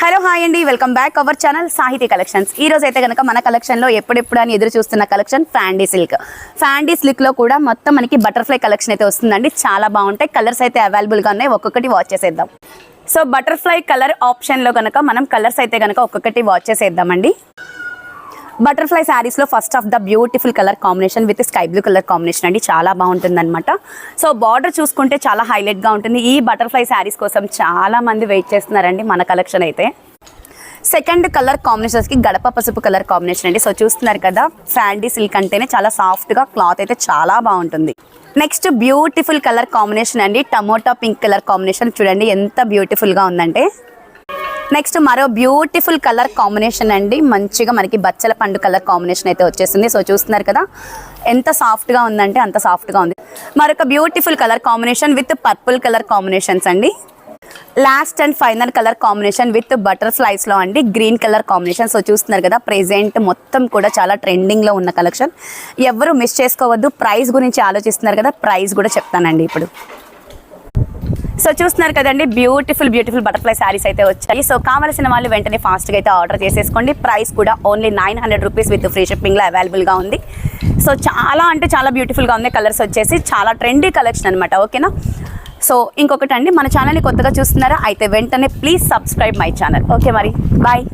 Hello hi అండి, welcome back our channel సాహితీ collections. ఈ రోజు అయితే కనుక మన కలెక్షన్లో ఎప్పుడెప్పుడు అని ఎదురు చూస్తున్న కలెక్షన్ ఫ్యాండీ సిల్క్లో కూడా మొత్తం మనకి బటర్ఫ్లై కలెక్షన్ అయితే వస్తుందండి. చాలా బాగుంటాయి. కలర్స్ అయితే అవైలబుల్గా ఉన్నాయి. ఒక్కొక్కటి వాచ్ చేసేద్దాం. సో బటర్ఫ్లై కలర్ ఆప్షన్లో కనుక మనం కలర్స్ అయితే కనుక ఒక్కొక్కటి వాచ్ చేసేద్దామండి. బటర్ఫ్లై శారీస్లో first of the beautiful colour combination with sky blue colour combination అండి. చాలా బాగుంటుంది అనమాట. సో బార్డర్ చూసుకుంటే చాలా హైలైట్గా ఉంటుంది. ఈ బటర్ఫ్లై శారీస్ కోసం చాలా మంది వెయిట్ చేస్తున్నారండి మన కలెక్షన్ అయితే. సెకండ్ కలర్ కాంబినేషన్స్కి గడప పసుపు కలర్ కాంబినేషన్ అండి. సో చూస్తున్నారు కదా, ఫ్యాండీ సిల్క్ అంటేనే చాలా సాఫ్ట్గా క్లాత్ అయితే చాలా బాగుంటుంది. నెక్స్ట్ బ్యూటిఫుల్ కలర్ కాంబినేషన్ అండి, టమోటా పింక్ కలర్ కాంబినేషన్. చూడండి ఎంత బ్యూటిఫుల్గా ఉందంటే. నెక్స్ట్ మరో బ్యూటిఫుల్ కలర్ కాంబినేషన్ అండి, మంచిగా మనకి బచ్చల పండు కలర్ కాంబినేషన్ అయితే వచ్చేసింది. సో చూస్తున్నారు కదా ఎంత సాఫ్ట్గా ఉందంటే అంత సాఫ్ట్గా ఉంది. మరొక beautiful colour combination with purple colour combinations అండి. Last and final colour combination with బటర్ఫ్లైస్లో అండి గ్రీన్ కలర్ కాంబినేషన్. సో చూస్తున్నారు కదా, ప్రెజెంట్ మొత్తం కూడా చాలా ట్రెండింగ్లో ఉన్న కలెక్షన్. ఎవరు మిస్ చేసుకోవద్దు. ప్రైస్ గురించి ఆలోచిస్తున్నారు కదా, ప్రైస్ కూడా చెప్తానండి ఇప్పుడు. సో చూస్తున్నారు కదండి, బ్యూటిఫుల్ బటర్ఫ్లై శారీస్ అయితే వచ్చాయి. సో కావాల్సిన వాళ్ళు వెంటనే ఫాస్ట్గా అయితే ఆర్డర్ చేసేసుకోండి. ప్రైస్ కూడా ఓన్లీ 900 రూపీస్ విత్ ఫ్రీ షిప్పింగ్లో అవైలబుల్గా ఉంది. సో చాలా అంటే చాలా బ్యూటిఫుల్గా ఉంది. కలర్స్ వచ్చేసి చాలా ట్రెండీ కలెక్షన్ అనమాట. ఓకేనా. సో ఇంకొకటి అండి, మన ఛానల్ని కొత్తగా చూస్తున్నారా అయితే వెంటనే please subscribe my channel. Okay మరి బాయ్.